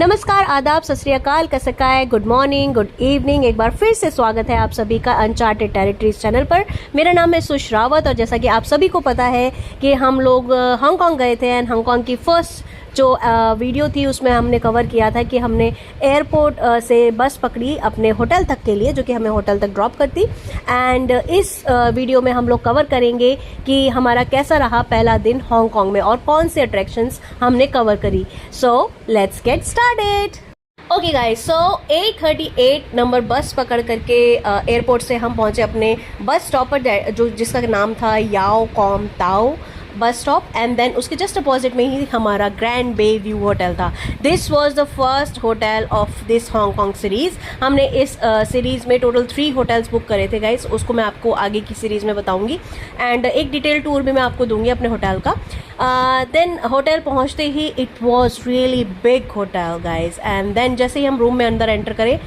नमस्कार, आदाब, सत श्री अकाल, कसकाय, गुड मॉर्निंग, गुड इवनिंग। एक बार फिर से स्वागत है आप सभी का अनचार्टेड टेरिटरीज चैनल पर। मेरा नाम है सुश रावत और जैसा कि आप सभी को पता है कि हम लोग हांगकांग गए थे एंड हांगकांग की फर्स्ट जो वीडियो थी उसमें हमने कवर किया था कि हमने एयरपोर्ट से बस पकड़ी अपने होटल तक के लिए, जो कि हमें होटल तक ड्रॉप करती। एंड इस वीडियो में हम लोग कवर करेंगे कि हमारा कैसा रहा पहला दिन हांगकांग में और कौन से अट्रैक्शंस हमने कवर करी। So let's get started. Okay guys, so 8:38 number बस पकड़ करके एयरपोर्ट से हम पहुंचे अपने बस स्टॉप पर, जो जिसका नाम था याओ Kom Tau bus stop. And then उसके जस्ट अपोजिट में ही हमारा ग्रैंड बे व्यू होटल था। This was the first hotel of this Hong Kong series. हमने इस सीरीज़ में टोटल 3 होटल्स बुक करे थे गाइस, उसको मैं आपको आगे की सीरीज़ में बताऊंगी एंड एक डिटेल टूर भी मैं आपको दूंगी अपने होटल का। देन होटल पहुंचते ही it was really big hotel guys. And then जैसे ही हम रूम में अंदर एंटर करें,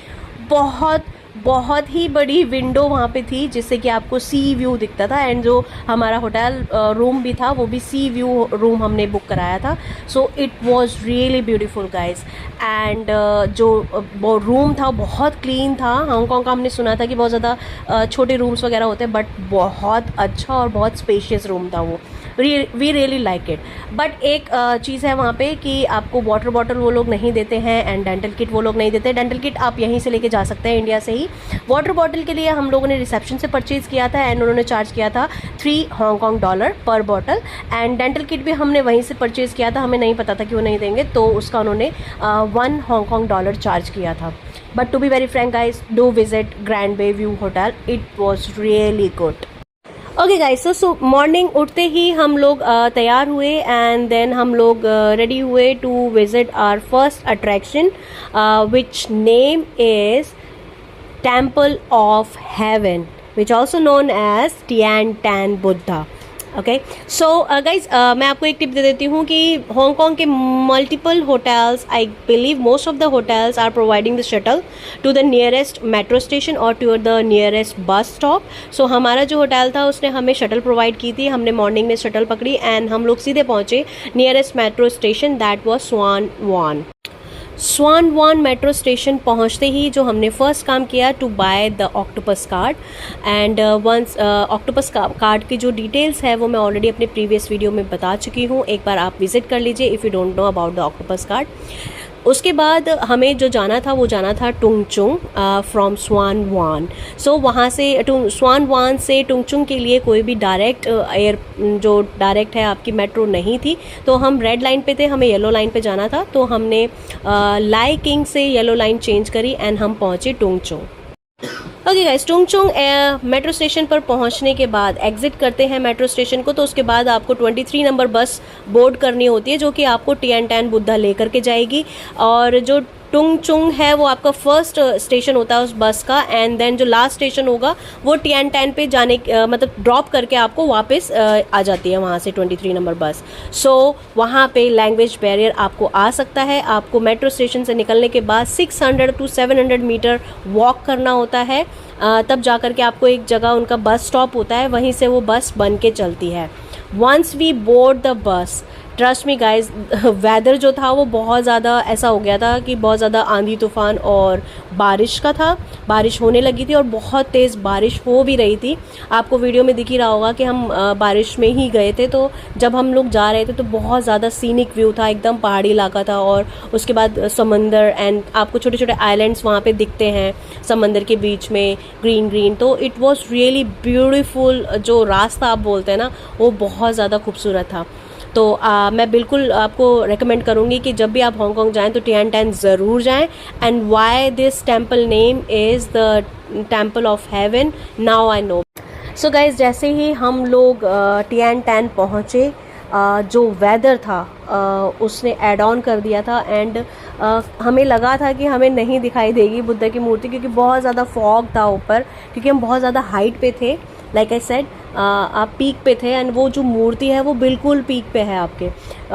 बहुत ही बड़ी विंडो वहाँ पे थी जिससे कि आपको सी व्यू दिखता था। एंड जो हमारा होटल रूम भी था वो भी सी व्यू रूम हमने बुक कराया था। So it was really beautiful guys. And जो वो रूम था बहुत क्लीन था। हांगकांग का हमने सुना था कि बहुत ज़्यादा छोटे रूम्स वगैरह होते हैं, बट बहुत अच्छा और बहुत स्पेशियस रूम था वो। We really like it. But एक चीज़ है वहाँ पे कि आपको वाटर बॉटल वो लोग नहीं देते हैं एंड डेंटल किट वो लोग नहीं देते। डेंटल किट आप यहीं से लेके जा सकते हैं इंडिया से ही। वाटर बॉटल के लिए हम लोगों ने रिसेप्शन से परचेज़ किया था एंड उन्होंने चार्ज किया था $3 पर बॉटल। एंड डेंटल किट भी हमने वहीं से परचेज़ किया था, हमें नहीं पता था कि वो नहीं देंगे, तो उसका उन्होंने $1 चार्ज किया था। But to be very frank guys, do visit Grand Bay View hotel, it was really good. Okay guys, so morning उठते ही हम लोग तैयार हुए एंड देन हम लोग रेडी हुए to visit our first attraction which name is temple of heaven, which also known as Tian Tan Buddha. Okay, so guys मैं आपको एक टिप दे देती हूँ कि हांगकांग के multiple hotels, I believe most of the hotels are providing the shuttle to the nearest metro station और to the nearest bus stop. So हमारा जो होटल था उसने हमें शटल प्रोवाइड की थी। हमने मॉर्निंग में शटल पकड़ी एंड हम लोग सीधे पहुँचे nearest metro station, that was Tsuen Wan metro station. पहुंचते ही जो हमने फर्स्ट काम किया to buy the Octopus card. And once Octopus card की जो डिटेल्स है वो मैं ऑलरेडी अपने प्रीवियस वीडियो में बता चुकी हूँ, एक बार आप विजिट कर लीजिए if you don't know about the Octopus card. उसके बाद हमें जो जाना था वो जाना था टुंगचुंग फ्रॉम स्वान वन। सो वहाँ से स्वान वन से टुंगचुंग के लिए कोई भी डायरेक्ट जो डायरेक्ट है आपकी मेट्रो नहीं थी, तो हम रेड लाइन पे थे, हमें येलो लाइन पे जाना था। तो हमने लाई किंग से येलो लाइन चेंज करी एंड हम पहुँचे टुंगचुंग। ओके गाइस, टुंगचुंग मेट्रो स्टेशन पर पहुंचने के बाद एग्जिट करते हैं मेट्रो स्टेशन को, तो उसके बाद आपको 23 नंबर बस बोर्ड करनी होती है जो कि आपको टिएन टैन बुद्धा लेकर के जाएगी। और जो टुंगचुंग है वो आपका फर्स्ट स्टेशन होता है उस बस का। एंड देन जो लास्ट स्टेशन होगा वो टिएन टैन पे जाने मतलब ड्रॉप करके आपको वापस आ जाती है वहाँ से 23 नंबर बस। सो वहाँ पे लैंग्वेज बैरियर आपको आ सकता है। आपको मेट्रो स्टेशन से निकलने के बाद 600 to 700 मीटर वॉक करना होता है, तब जा कर के आपको एक जगह उनका बस स्टॉप होता है, वहीं से वो बस बन के चलती है। Once we board the bus, trust me guys, weather जो था वो बहुत ज़्यादा ऐसा हो गया था कि बहुत ज़्यादा आंधी तूफान और बारिश का था। बारिश होने लगी थी और बहुत तेज़ बारिश हो भी रही थी। आपको वीडियो में दिख ही रहा होगा कि हम बारिश में ही गए थे। तो जब हम लोग जा रहे थे तो बहुत ज़्यादा सीनिक व्यू था, एकदम पहाड़ी इलाका था और उसके बाद समंदर एंड आपको छोटे छोटे आइलैंड्स वहाँ पे दिखते हैं समंदर के बीच में, ग्रीन। तो इट वॉज रियली ब्यूटीफुल। जो रास्ता आप बोलते हैं ना वो बहुत ज़्यादा खूबसूरत था। तो मैं बिल्कुल आपको रेकमेंड करूँगी कि जब भी आप हांगकांग जाएं तो टिएन टैन ज़रूर जाएं। And why this temple name is the temple of haven, now I know. So guys, जैसे ही हम लोग टिएन टैन पहुँचे, जो वेदर था उसने ऐड ऑन कर दिया था एंड हमें लगा था कि हमें नहीं दिखाई देगी बुद्धा की मूर्ति, क्योंकि बहुत ज़्यादा फॉग था ऊपर, क्योंकि हम बहुत ज़्यादा हाइट पे थे। लाइक आई सेड, आप पीक पे थे एंड वो जो मूर्ति है वो बिल्कुल पीक पे है आपके।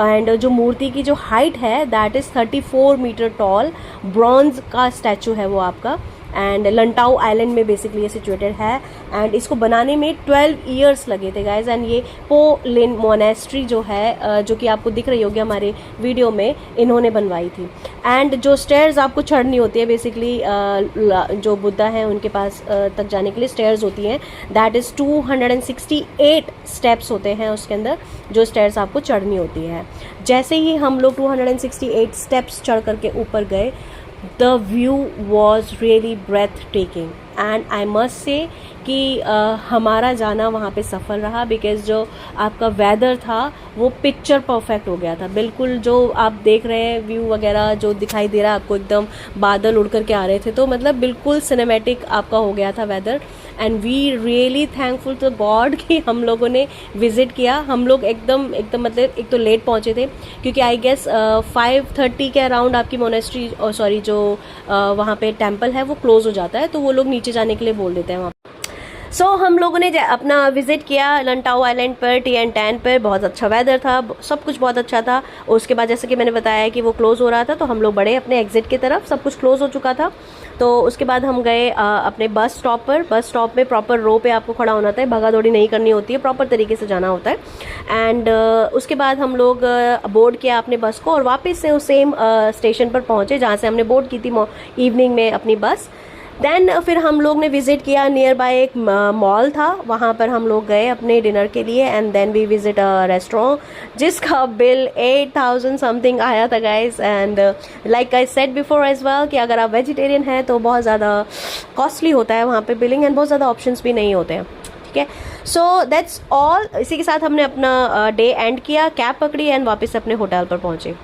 एंड जो मूर्ति की जो हाइट है that is 34 metre tall, bronze का स्टैचू है वो आपका। एंड लंटाओ आइलैंड में बेसिकली ये सिचुएटेड है। एंड इसको बनाने में 12 ईयर्स लगे थे गाइज। एंड ये पो लिन मोनेस्ट्री जो है, जो कि आपको दिख रही होगी हमारे वीडियो में, इन्होंने बनवाई थी। एंड जो स्टेयर्स आपको चढ़नी होती है बेसिकली जो बुद्धा हैं उनके पास तक जाने के लिए स्टेयर्स होती हैं, दैट इज़ 268 स्टेप्स होते हैं उसके अंदर, जो स्टेयर्स आपको चढ़नी होती है। जैसे ही हम लोग 268 स्टेप्स चढ़ करके ऊपर गए, the view was really breathtaking and I must say कि हमारा जाना वहाँ पे सफल रहा, बिकॉज जो आपका वेदर था वो पिक्चर परफेक्ट हो गया था। बिल्कुल जो आप देख रहे हैं व्यू वगैरह जो दिखाई दे रहा है आपको, एकदम बादल उड़ करके आ रहे थे, तो मतलब बिल्कुल सिनेमैटिक आपका हो गया था weather. And we really thankful to God कि हम लोगों ने विजिट किया। हम लोग एकदम मतलब एक तो लेट पहुँचे थे, क्योंकि आई गेस 5:30 के अराउंड आपकी मोनेस्ट्री सॉरी जो वहाँ पे टेम्पल है वो क्लोज हो जाता है, तो वो लोग नीचे जाने के लिए बोल देते हैं वहाँ। सो हम लोगों ने अपना विजिट किया लंटाओ आइलैंड पर, TN10 पर। बहुत अच्छा वेदर था, सब कुछ बहुत अच्छा था। उसके बाद जैसे कि मैंने बताया कि वो क्लोज़ हो रहा था, तो हम लोग बढ़े अपने एग्जिट की तरफ, सब कुछ क्लोज़ हो चुका था। तो उसके बाद हम गए अपने बस स्टॉप पर। बस स्टॉप में प्रॉपर रो पे आपको खड़ा होना होता है, भागा दौड़ी नहीं करनी होती है, प्रॉपर तरीके से जाना होता है। एंड उसके बाद हम लोग बोर्ड किया अपने बस को और वापस से उस सेम स्टेशन पर पहुँचे जहाँ से हमने बोर्ड की थी इवनिंग में अपनी बस। देन फिर हम लोग ने विज़िट किया नियर बाय एक मॉल था, वहाँ पर हम लोग गए अपने डिनर के लिए। And then we visit a restaurant जिसका बिल 8000 समथिंग आया था guys. And like I said before as well कि अगर आप वेजिटेरियन हैं तो बहुत ज़्यादा कॉस्टली होता है वहाँ पे बिलिंग, एंड बहुत ज़्यादा ऑप्शंस भी नहीं होते हैं। ठीक है, सो दैट्स ऑल। इसी के साथ हमने अपना डे एंड किया, कैब पकड़ी एंड वापस अपने होटल पर पहुँचे।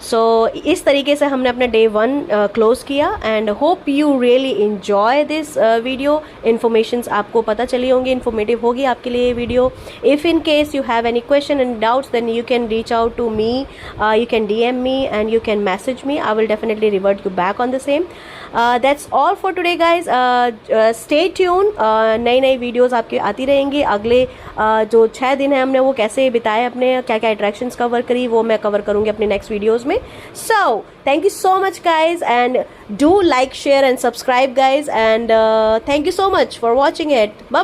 सो इस तरीके से हमने अपना डे 1 क्लोज़ किया। And hope you really enjoy this video. Informations आपको पता चली होंगी, इन्फॉर्मेटिव होगी आपके लिए ये video. If in case you have any question and doubts then you can reach out to me, you can DM me and you can message me. I will definitely revert you back on the same. That's all for today guys. Stay tuned, नई नई videos आपकी आती रहेंगी। अगले जो 6 दिन हैं हमने वो कैसे बिताए, अपने क्या क्या अट्रैक्शंस कवर करी, वो मैं कवर करूँगी अपने नेक्स्ट वीडियोज़ में। So thank you so much guys, and do like, share and subscribe guys, and thank you so much for watching it. Bye.